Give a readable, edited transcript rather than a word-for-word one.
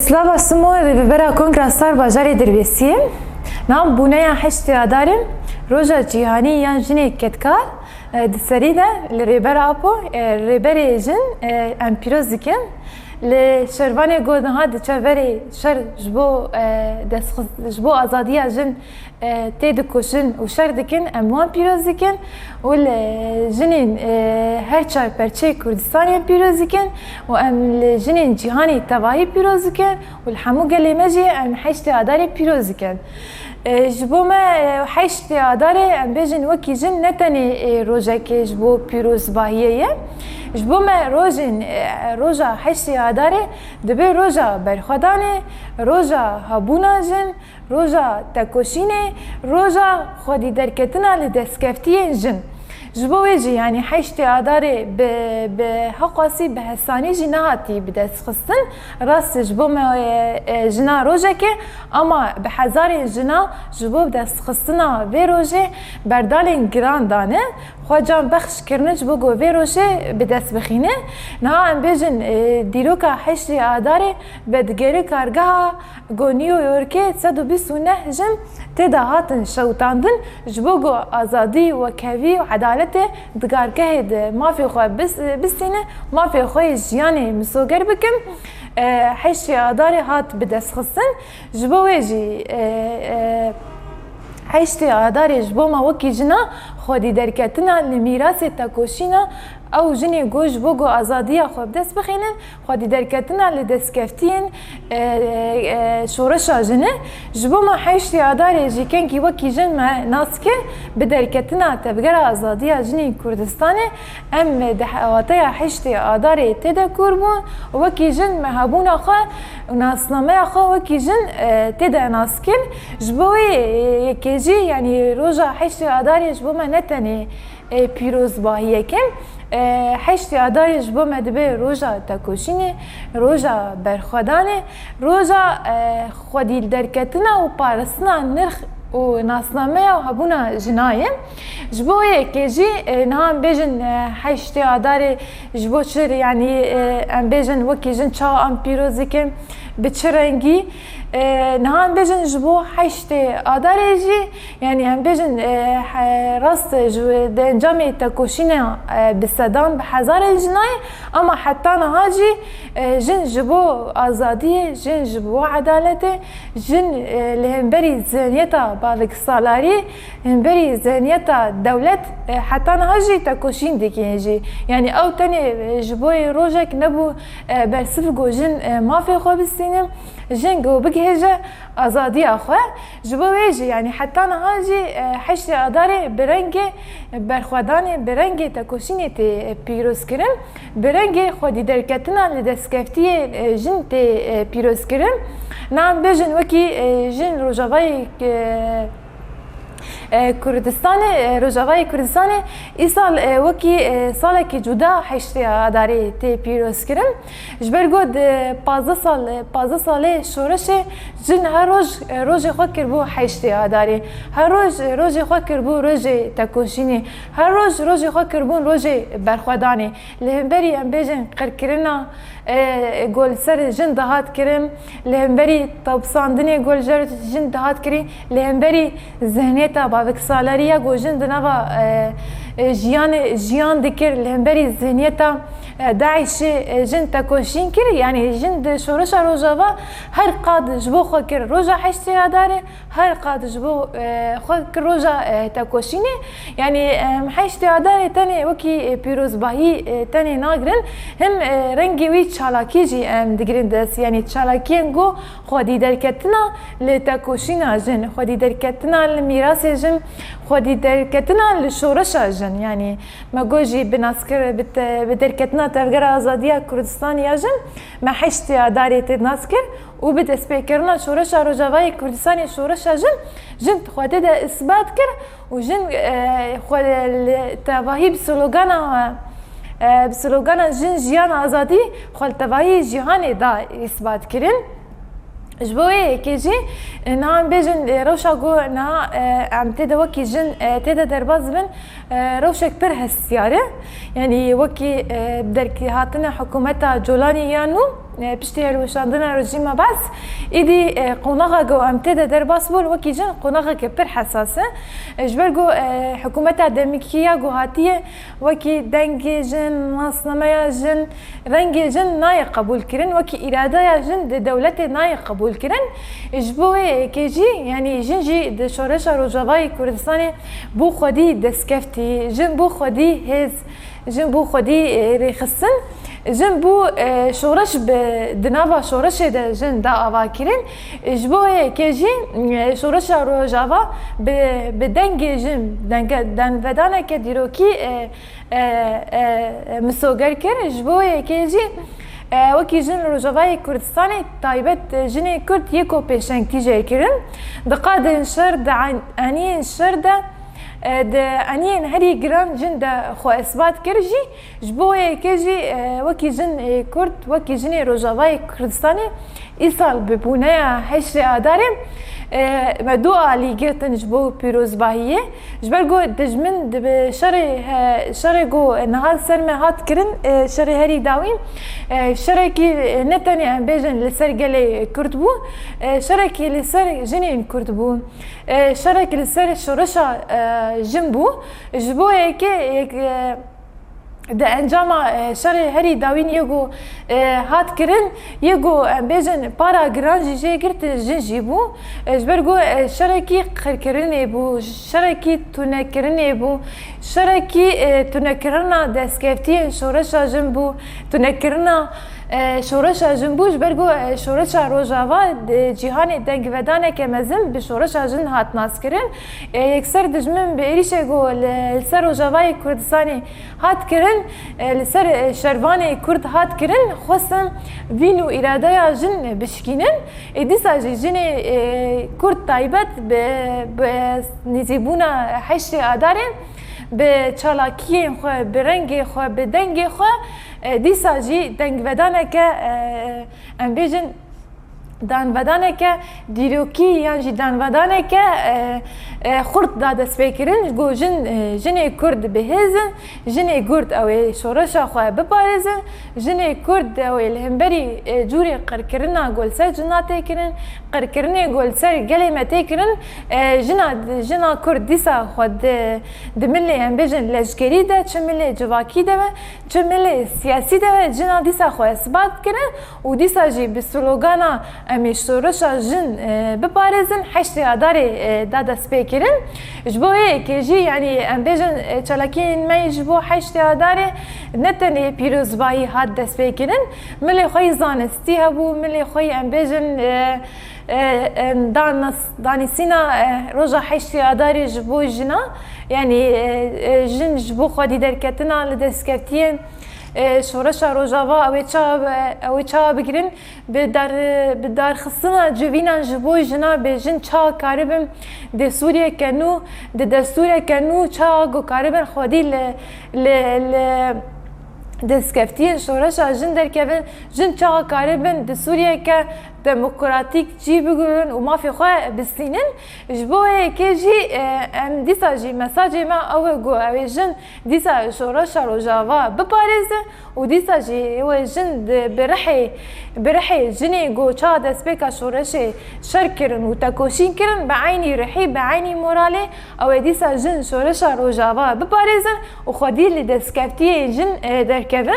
Slava Sumo Rivera Kongraslar Bajarê Dirbêsiyê nam bûneya heştê adarên Roja Cîhanî yan jinê ketkar di serî de li rêbera Apo rêberê jin em pîroz dikin li şervanê got niha diçe verê şer ji bo azadiya jin tê dikoşin û şer dikin em wan pîroz dikin û li jinên her çar perçeyê Kurdistanê pîroz dikin û em li jinên cîhanê tevahî pîroz dikin û li hemû gelê me jî em heştê adarê pîroz dikin. Ji bo me heştê adarê em bêjin wekî jin ne tenê rojekê ji bo pîrozbahiyê ye. Ji bo me roja heştê adarê dibe roja berxwedanê, roja hebûna jin, roja tekoşînê, roja xwedî derketina li destkeftiyên jin. Ji bo wê jî yani heştê adarê bi heqasî bi hesanî jî nehatî bi destxistin. Rast ji bo me jina rojekê ama bi hezarên jina ji bo destxistina vê rojê berdalên giran dane. Xwecan bexş kirine ji bo vê rojê bi dest bixîne. Niha em bêjin dîroka heştê adarê vedigerî kargeha New Yorkê 129 jin têda hatin şewitandin ji bo azadî, wekevî û edaletê di kargehê de mafê xwe bistîne, mafê xwe yê jiyanê misoger bikin. Heştê adarê hat bi destxistin. Ji bo wê jî heştê adarê ji bo me wekî jina xwedî derketina li mîrasê tekoşîna ew jinê got ji bo azadiya xwe bi dest bixînin, xwedî derketina li destkeftiyên şoreşa jinê. Ji bo me heştê adarê jî kenkî wekî jin me naske bi derketina tevgera azadiya jinên Kurdistanê em di hewateya heştê adarê têde korbûn û wekî jin me hebûna xwe û nasnameya xwe wekî jin têde naskir. Ji bo wê yekê jî yani roja heştê adarê ji bo me ne tenê pîrozbahiyeke. Heştê adarê ji bo me dibe roja tekoşînê, roja berxwedanê, roja xwedî derketina û parastina nirx û nasnameya û hebûna jina ye. Ji bo yekê jî niha em bêjin heştê adarê ji bo çi yani em bêjin wekî jin çawa em pîroz dikin bi çi rengî. Niha em bêjin ji bo heştê adarê jî yani em bêjin rast ji di encamê tekoşîna bi sedan bi hezarên jina ye ama heta niha jî jin ji bo azadiyê, jin ji bo edaletê, jin li hemberî zihniyeta balıksalarî, hemberî zihniyeta dewlet heta niha jî tekoşîn dikin jî. Yani ew tenê ji bo rojek nebû bersif got jin mafê xwe bistînin, jin got bigihêje azadiya xwe. Ji bo wê jî yani heta niha jî heştê adarê bi rengê berxwedanê, bi rengê tekoşînê tê pîrozkirin, bi rengê xwedî derketina li destkeftiyê jin tê pîrozkirin. Niha em bêjin wekî jin Rojavayê Kurdistanê, Rojavayê Kurdistanê îsal wekî salekî cuda heştê adarê tê pîrozkirin. Ji ber got 15 salê şoreşê jin her roj rojê xwe kir bo heştê adarê, her roj rojê xwe kir bo rojê tekoşînê, her roj rojê xwe kir bo rojê berxwedanê. Li hemberî em bêjin qirkirina gol ser jin dihat kirin, li hemberî topsandinê gol jin dihat kirî, li hemberî zihniyeta balıksalariya got jin di nava jiyan dikir, li hemberî zihniyeta Daişê jin tekoşîn kir yani jin di şoreşa Rojava her qad ji bo xwe kir roja heştê adarê, her qad ji bo xwe kir roja tekoşînê. Yani heştê adarê tenê wekî pîrozbahî tenê nagirin, hem rengê wî çalakî jî em digirin dest yani çalakiyên got xwedî derketina li tekoşîna jin, xwedî derketina li mîrasê jin, xwedî derketina li şoreşa jin. Yani me got jî bi naskir bi derketina tevgera azadiya Kurdistanê ya jin me heştê adarê tê naskir û bi destpêkirina şoreşa Rojavayê Kurdistanê şoreşa jin jin xwe de isbat kir û jin tevahî bi slogana jin jiyan azadî xwe tevahî cîhanê da isbat kirin. Ji bo wê yekê jî niha em bêjin rewşa got niha em têde wekî jin têde derbas bin rewşek pir hestiyar e. Yani wekî derkî hatina hikûmeta Colanî yan û پشتی هلوشاندنا رژیما بس ایدی قوناغا گو امتده در باس بول وکی جن قوناغا که پر حساسه جبر گو حکومت دمکیه گو هاتیه وکی دنگ جن ناسنامه جن رنگ جن نای قبول کرن وکی اراده جن دولت نای قبول کرن جبوه که جی یعنی جن جی د شورش روجاوای کردستان بو خودی دستکفتی جن بو خودی هز جن بو خودی ریخستن جن بو شورش دناوا شورش ده جن دا آوا کرن جبوه که جی شورش روجاوا به دنگ جن دن ودانه که دیروکی مسوگر کرد جبوه که جی وکی جن روجاوای کردستان تایبت جن کرد یکو پیشنگتی جای کرن دقاد انشر دعنی انشر ده انین هری گران جن ده خو اثبات کرجی جبوه که جی وکی جن کرد وکی جن روجاوای کردستان ایسال ببونه هشت آدارم مدو علی گرتن جبو پیروز باهیه جبر گو دجمن به شر گو نهال سر هات کرن شر هری داوین شر کی نتنی ام بیجن لسر گله کرد بو شر کی لسر جنین کرد بو شر کی لسر شورشا جنبو جبو یک ده انجام شر هری داوین یگو هات کرن یگو بیجن پارا گرانجی جه گرت جنجی بو جبرگو شرکی خرکرنی بو شرکی تونکرنی بو شرکی تونکرنا دستکفتی شورش جن بو تونکرنا شورش جنبوش برگو شورش روجاوا جهان دنگ ودانه که مزم به شورش جن هات ناس کرن یکسر دجمن به ایریشه گو لسر روجاوای کردستانی هات کرن لسر شروان کرد هات کرن خواستم وینو اراده جن بشکینن دیسا جن کرد تایبت به نزیبونا حشت آدارن به چالاکی خو به رنگ خو به دنگ خو دیسا جی دنگ ودانه که ام بیجن دان ودانه که دیروکی یعنی دان ودانه که خورد داده سپیکرین گو جن کرد بهزن جن کرد او شورش خو بپارزن جن کرد او الهمبری جوری قرکرنا گل سر جناته کرن قرکرنی گل سر گلیمته کرن جنا کرد دیسا خود د ملی ام بیجن لشکری ده چه ملی جواکی ده چه ملی سیاسی ده جنا دیسا خو اثبات کرن و دیسا جی به سلوگانا امی شورش جن بپارزن حشت آداری داده سپیکرن جبوه که جی یعنی ام بیجن چلاکین می جبو حشت آداری نتنی پیروزبایی هاد دست بکرن ملی خوی زانستی هبو ملی خوی ام بیجن دانسینا روزا حشتی آداری جبو جنا یعنی جن جبو خودی درکتنا لدستکفتین شورش روجاوا اوی چا بگیرن به در خصنا جوینا جبو جنا به جن چا کاربم د سوریه کنو د سوریه کنو چا گو کاربن خودی ل دستکفتین شورش جن درکبن جن چا کاربن د سوریه که دموکراتیک جی بگرن و مافی خواه بسینن جبوه که جی دیسا جی مساج ما اوه گو اوه جن دیسا شورش روجاوا بپارزه و دیسا جی اوه جن برحی جنی گو چا دست بکا شورش شر کرن و تکوشین کرن بعینی رحی بعینی موراله اوه دیسا جن شورش روجاوا بپارزن و خودی لی دستکفتی جن درکبن